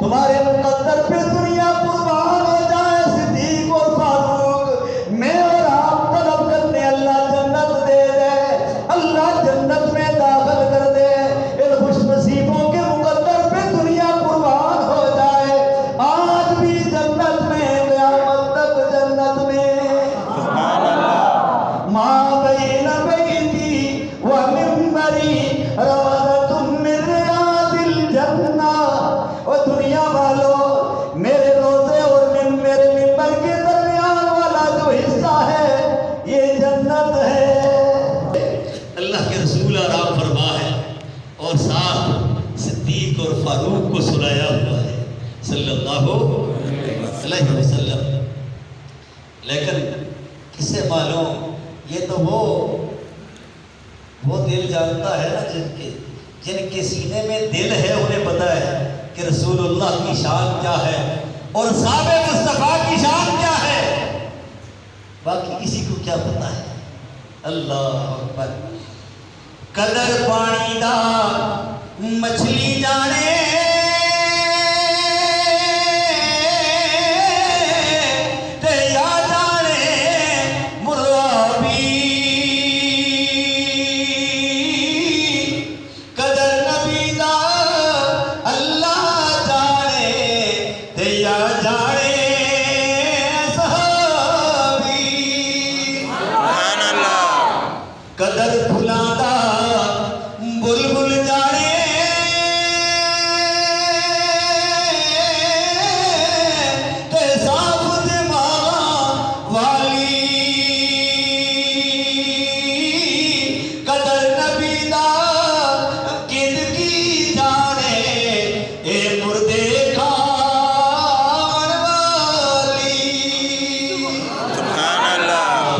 تمہارے مقدر پہ دنیا قربان ہو جائے صدیق اور فاروق، میں اور آپ طلب کرتے اللہ جنت دے دے، اللہ جنت میں داخل کر دے، ان خوش نصیبوں کے مقدر پہ دنیا قربان ہو جائے، آج بھی جنت میں قیامت تک جنت میں۔ ماں بین بیتی و منبری روضۃ من ریاض الجنہ، اور دنیا والوں میرے روزے اور میرے منبر کے درمیان والا جو حصہ ہے یہ جنت ہے۔ اللہ کے رسول آرام فرما ہے اور ساتھ صدیق اور فاروق کو سنایا ہوا ہے صلی اللہ علیہ وسلم۔ لیکن کسے معلوم، یہ تو وہ دل جانتا ہے نا جن کے سینے میں دل ہے، انہیں پتا ہے کہ رسول اللہ کی شان کیا ہے اور صحابہ مصطفیٰ کی شان کیا ہے، باقی کسی کو کیا پتا ہے۔ اللہ اکبر۔ قدر پانی دا مچھلی جانے، تے یا جانے مرغابی، قدر نبی دا اللہ جانے، تے یا جانے صحابی۔ سبحان اللہ۔ قدر پھلاں دا بلبل جانے، تے صاف دماغ والی، قدر نبی دا کد کی جانے، اے مردے کھان والی۔ سبحان اللہ۔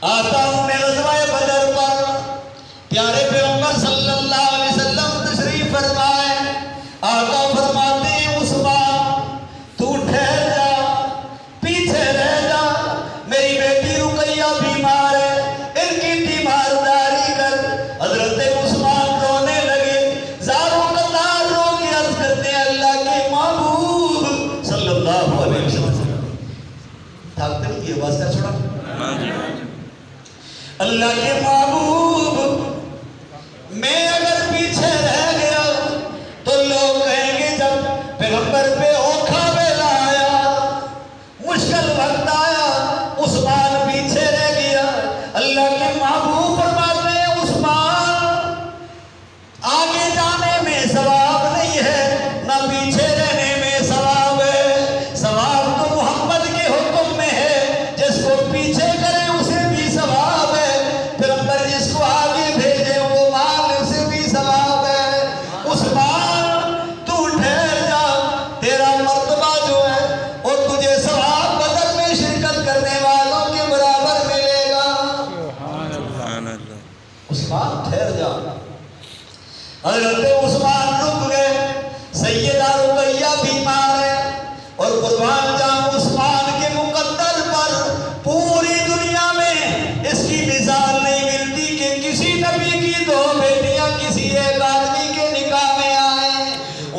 آتا ہوں میں غزوہ بدر پر، پیارے پیغمبر صلی اللہ علیہ وسلم تشریف فرمائے، آقا فرماتے ہیں عثمان تو ٹھہر جا، پیچھے رہ جا، میری بیٹی رقیہ بیمار ہے، ان کی تیمارداری کر۔ حضرت عثمان رونے لگے، زاروں قطار رو کے عرض کرتے ہیں اللہ کے محبوب صلی اللہ علیہ وسلم۔ تھاکتے نہیں یہ آواز کر چھوڑا، اللہ کے محبوب میں اگر پیچھے رہ گیا تو لوگ کہیں گے جب پیغمبر پہ اوکھا بیلا آیا، مشکل وقت آیا، عثمان پیچھے رہ گیا۔ اللہ کے محبوب فرماتے ہیں عثمان آگے جانے میں ثواب نہیں ہے، نہ پیچھے رہنے میں ثواب ہے، ثواب تو محمد کے حکم میں ہے، جس کو پیچھے کرے اسے بھی ثواب ہے، پیغمبر جس کو آگے بھیجے وہ مال اسے بھی ثواب ہے۔ عثمان تو ٹھہر جا، تیرا مرتبہ جو ہے اور تجھے ثواب بدر میں شرکت کرنے والوں کے برابر ملے گا۔ عثمان ٹھہر جا۔ حضرت عثمان رک گئے، سیدہ رقیہ بیمار ہے، اور قربان جاؤں عثمان کے مقدر پر پوری دنیا میں اس کی مثال نہیں ملتی کہ کسی نبی کی دو بیٹیاں کسی ایک آدمی کے نکاح میں آئیں۔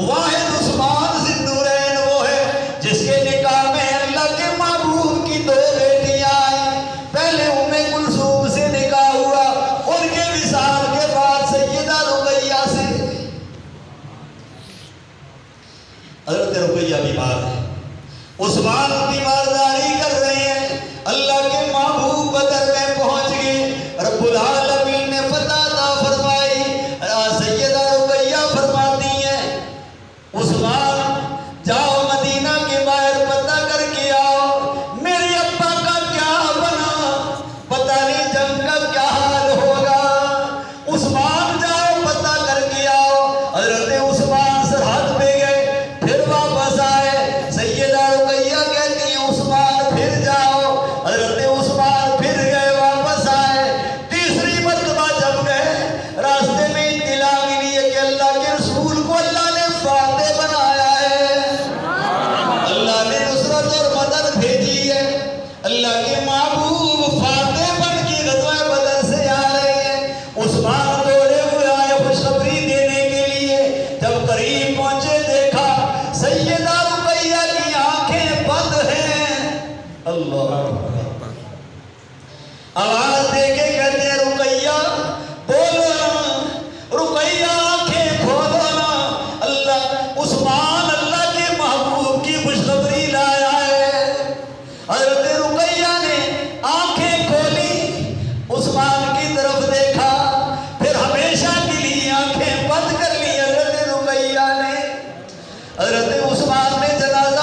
واحد عثمان ذوالنورین وہ ہے جس کے نکاح میں اللہ کے محبوب کی دو بیٹیاں آئیں۔ پہلے کلثوم سے نکاح ہوا، ان کے وصال کے بعد سیدہ رقیہ سے۔ حضرت رقیہ بیمار ہے، عثمان تیمارداری کر رہے ہیں، اللہ کے محبوب بدر میں پہنچ گئے، رب العالمین نے فتح عطا فرمائی۔ سیدہ رقیہ فرماتی ہیں عثمان جاؤ مدینہ کے باہر پتہ کر کے آؤ میرے ابا کا کیا بنا، پتہ نہیں جنگ کا کیا حال ہوگا۔ عثمان جاؤ پتہ کر کے آؤ۔ حضرت عثمان سرحد پہ گئے، پھر واپس آئے، سیدہ رقیہ کہتی ہیں عثمان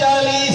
40,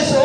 100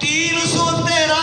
313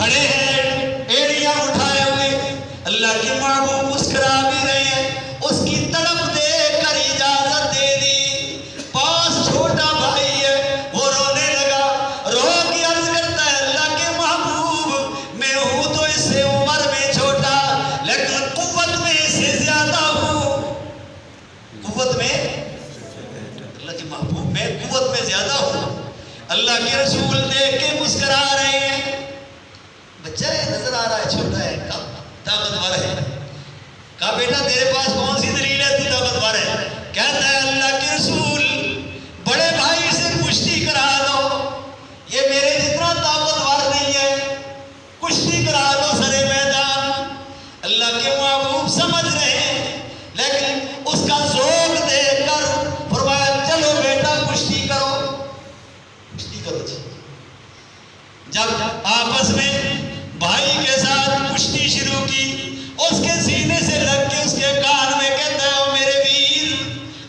کھڑے ہیں ایڑیاں اٹھائے ہوئے، اللہ کے محبوب مسکرا بھی رہے ہیں، اس کی طرف دیکھ کر اجازت دے دی۔ پاس چھوٹا بھائی ہے، وہ رونے لگا، رو کے عرض کرتا ہے اللہ کے محبوب میں ہوں تو اس سے عمر میں چھوٹا لیکن قوت میں اس سے زیادہ ہوں، قوت میں اللہ کے محبوب میں قوت میں زیادہ ہوں۔ اللہ کے رسول دیکھ کے مسکرا رہے ہیں، بچہ ہے نظر آ رہا ہے چھوٹا ہے، طاقتور ہے، کہا بیٹا تیرے پاس کون سی دلیل ہے تو طاقتور ہے؟ کہتا ہے اللہ کے رسول بڑے بھائی سے کشتی کرا دو، یہ میرے جتنا طاقتور نہیں ہے، کشتی کرا دو سرے میدان۔ اللہ کے محبوب سمجھ رہے ہیں لیکن اس کا ذوق دیکھ کر فرمایا چلو بیٹا کشتی کرو، کشتی کرو جی۔ جب آپس میں بھائی کے ساتھ کشتی شروع کی، اس کے سینے سے لگ کے اس کے کان میں کہتا ہے او میرے ویر،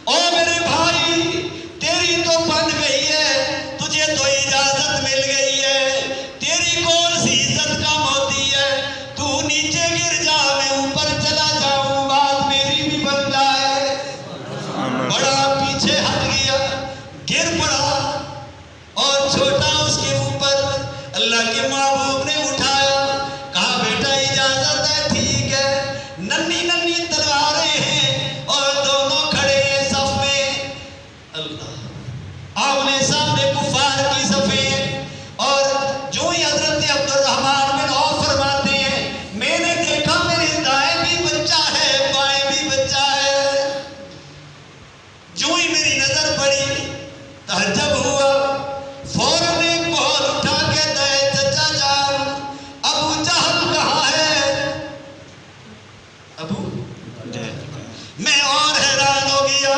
او میرے بھائی، تیری تو بن گئی ہے، تجھے تو اجازت مل گئی ہے، تیری کون سی عزت کم ہوتی ہے، تو نیچے گر جا میں اوپر چلا جاؤں، بات میری بھی بن جائے۔ بڑا پیچھے ہٹ گیا، گر پڑا اور چھوٹا اس کے اوپر۔ اللہ کے محبوب نے اٹھایا، کہا بیٹا اجازت ہے، ٹھیک ہے، ننھی ننھی تلواریں ہیں اور دونوں کھڑے ہیں صف میں، اللہ آمنے سامنے کفار کی صفیں ہیں، اور جو ہی حضرت عبد الرحمن بن عوف فرماتے ہیں میں نے دیکھا میرے دائیں بھی بچہ ہے بائیں بھی بچہ ہے، جو ہی میری نظر پڑی تعجب ہوا، فوراً ایک بہت اٹھا کہتا ہے چچا جان ابو جہل کہاں ہے؟ ابو میں اور حیران ہو گیا،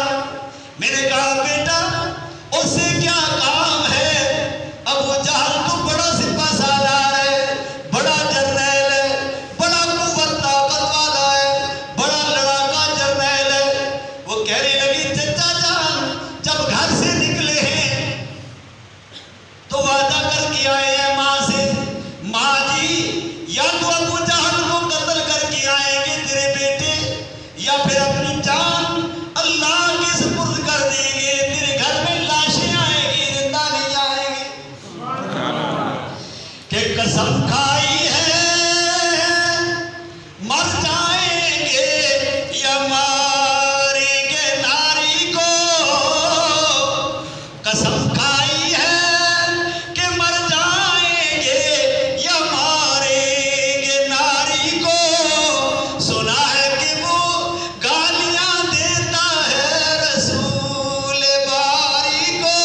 میں نے کہا بیٹا اس سے کیا کام ہے؟ ابو جہل تو بڑا سپہ سالار ہے، بڑا جرنیل ہے، بڑا قوت طاقت والا ہے، بڑا لڑاکا جرنیل ہے۔ وہ کہنے لگی چچا جان جب گھر سے نکلے ہیں تو وعدہ کر کے آئے ہیں ماں سے، ماں جی یا تو ابو جہل کو قتل کر کے آئیں گے تیرے بیٹے، یا پھر اپنی جان اللہ کے سپرد کر دیں گے، تیرے گھر میں لاشیں آئیں گی، زندہ نہیں آئیں گے۔ کہ قسم کھائی ہے مر جائیں گے یا ماریں گے ناری کو، قسم کھائی ہے کہ مر جائیں گے یا ماریں گے ناری کو، سنا ہے کہ وہ گالیاں دیتا ہے رسول باری کو۔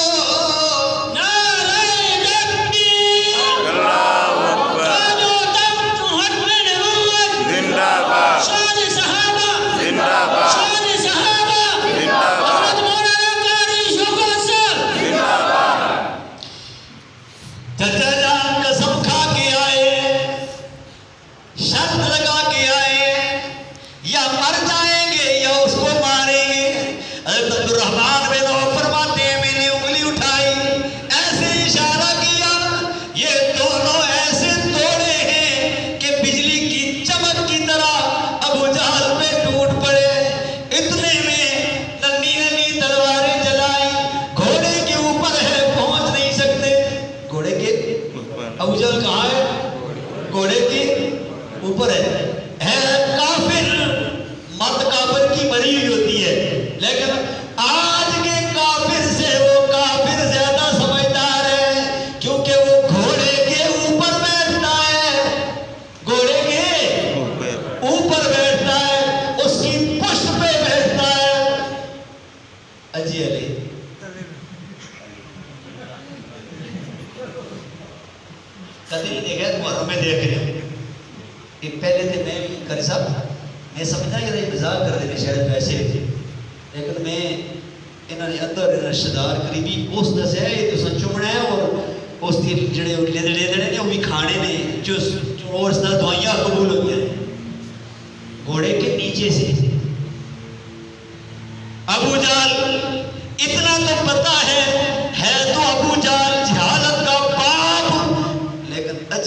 نعرہ تکبیر، جو تم حق میں نبوت، شان صحابہ، شان صحابہ، حضرت مولانا قاری شوکت صاحب۔ چچا جان قسم کھا کے آئے، شرط لگا کے آئے، یا مر جائیں گے یا اس کو ماریں گے۔ حضرت عبد الرحمن بن عوف فرماتے ہیں میں نے انگلی اٹھائی، ایسے اشارہ کیا، یہ دونوں ایسے توڑے ہیں کہ بجلی کی چمک کی طرح ابو جہل پہ ٹوٹ پڑے۔ اتنے میں ننھی ننھی تلواریں جلائی، گھوڑے کے اوپر ہے پہنچ نہیں سکتے، گھوڑے کے ابو جہل کہاں ہے؟ گھوڑے کے اوپر ہے کافر، مرد کافر کی مری ہوئی ہوتی ہے، لیکن آج کے کافر سے وہ کافر زیادہ سمجھدار ہے، کیونکہ وہ گھوڑے کے اوپر بیٹھتا ہے، گھوڑے کے اوپر بیٹھتا ہے، اس کی پشت پہ بیٹھتا ہے۔ اجی علی کدی نہیں دیکھا، تمہاروں میں دیکھ رہے ہیں کہ پہلے تھے میں بھی کری صاحب میں سمجھا کہ یہ مزاق کر دینے شاید ویسے لیکن میں انہوں نے اندر رشتہ دار قریبی اس دسیا یہ تو چمنا ہے اور اس کی جڑے لیدڑے نے وہ بھی کھانے نے جو اور اس طرح دعائیاں قبول ہوتی ہیں گھوڑے کے نیچے سے۔ ابو جہل اتنا تو پتا ہے تو ابو جہل جہالت کا باپ، لیکن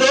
2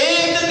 1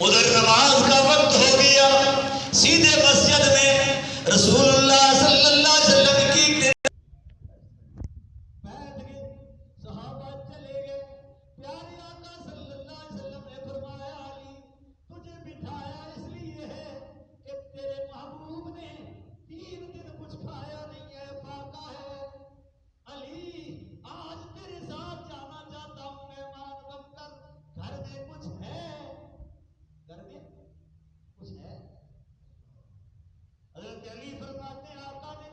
ادھر نماز کا وقت ہو گیا، سیدھے مسجد میں رسول اللہ صلی اللہ علیہ وسلم کی بیٹھ گئے، صحابہ چلے گئے، پیارے آقا صلی اللہ علیہ وسلم نے فرمایا علی تجھے بٹھایا اس لیے ہے کہ تیرے محبوب نے 3 دن کچھ کھایا نہیں ہے، فاقہ ہے۔ علی آج تیرے ساتھ جانا چاہتا ہوں مہمان بن کر، گھر میں کچھ ہے؟ گھر میں کچھ ہے؟ حضرت علی فرماتے ہیں آقا نے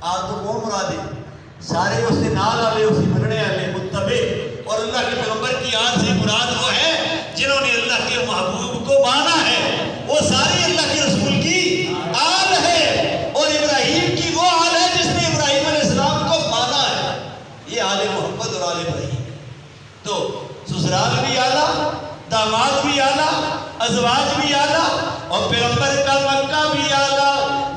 آپ تو کون مراد ہے؟ سارے اس کے نال والے اس کی مننے والے متبع، اور اللہ کے پیغمبر کی آل سے مراد وہ ہے جنہوں نے اللہ کے محبوب کو مانا ہے، وہ ساری اللہ کے رسول کی آل ہے، اور ابراہیم کی وہ آل ہے جس نے ابراہیم علیہ السلام کو مانا ہے، یہ آل محمد اور آل ابراہیم۔ تو سسرال بھی اعلیٰ، داماد بھی اعلیٰ، ازواج بھی اعلیٰ، اور پیغمبر کا مکہ بھی اعلیٰ،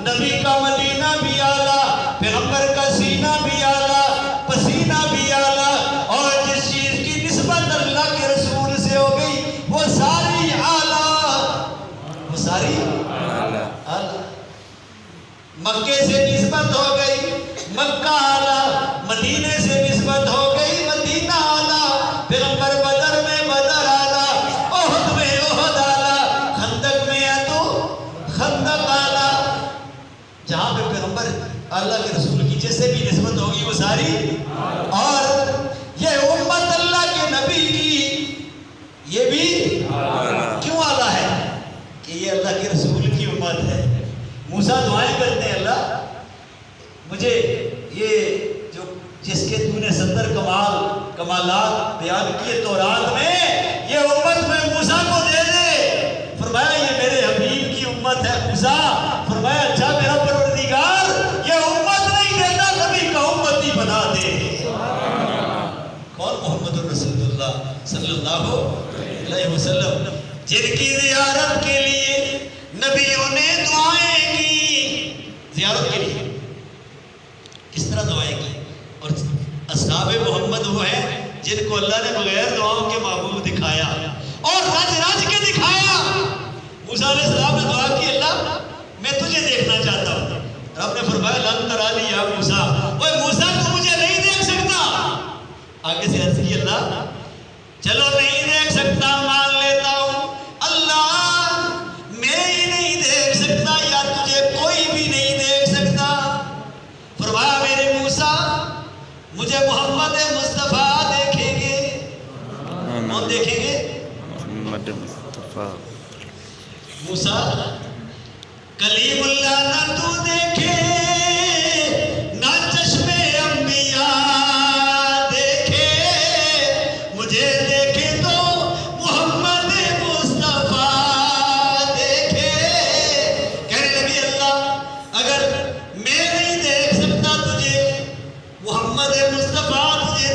نبی کا مدینہ بھی اعلیٰ، پیغمبر کا سینہ بھی اعلیٰ، پسینہ بھی اعلیٰ، اور جس چیز کی نسبت اللہ کے رسول سے ہو گئی وہ ساری اعلیٰ، وہ ساری اعلیٰ۔ مکے سے نسبت ہو گئی مکہ اعلیٰ، مدینے سے نسبت ہو گئی مدینہ اعلیٰ، پیغمبر بدر میں بدر اعلیٰ، احد میں احد اعلیٰ، خندق میں ہے تو خندق اعلیٰ۔ جہاں پہ پیغمبر اللہ کے رسول کی جس سے بھی نسبت ہوگی وہ ساری، اور یہ امت اللہ کے نبی کی یہ بھی کیوں اعلیٰ ہے کہ یہ اللہ کے رسول کی امت ہے۔ موسیٰ دعائیں کرتے ہیں، اللہ مجھے یہ جو جس کے تو نے 70 کمالات بیان کیے تورات میں، یہ امت میں موسیٰ کو دے دے۔ فرمایا یہ میرے حبیب کی امت ہے موسیٰ، فرمایا اچھا میرا پروردگار یہ امت نہیں دیتا، نبی کا امتی بنا دے۔ کون؟ محمد رسول اللہ صلی اللہ علیہ وسلم، جن کی زیارت کے لیے نبیوں نے دعائیں کی۔ زیارت کے لیے کس طرح دعائیں کی؟ اور اصحاب محمد وہ ہیں جن کو اللہ نے بغیر دعاؤں کے محبوب دکھایا اور رج رج کے دکھایا۔ موسیٰ علیہ السلام نے دعا کی، اللہ میں تجھے دیکھنا چاہتا ہوں۔ رب نے فرمایا لن ترانی یا موسیٰ، اوے موسیٰ تو مجھے نہیں دیکھ سکتا۔ آگے سے عرض کی، اللہ چلو نہیں دیکھ سکتا مان لیتا ہوں، اللہ میں ہی نہیں دیکھ سکتا یا تجھے کوئی بھی نہیں دیکھ سکتا۔ فرمایا میرے موسیٰ مجھے محمد مصطفیٰ دیکھیں گے۔ کون دیکھیں گے؟ محمد مصطفیٰ۔ موسیٰ کلیم اللہ نہ تو دیکھے نہ چشم انبیاء دیکھے، مجھے دیکھے تو محمد مصطفیٰ دیکھے۔ کہنے لگی اللہ اگر میں نہیں دیکھ سکتا تجھے، محمد مصطفیٰ تجھے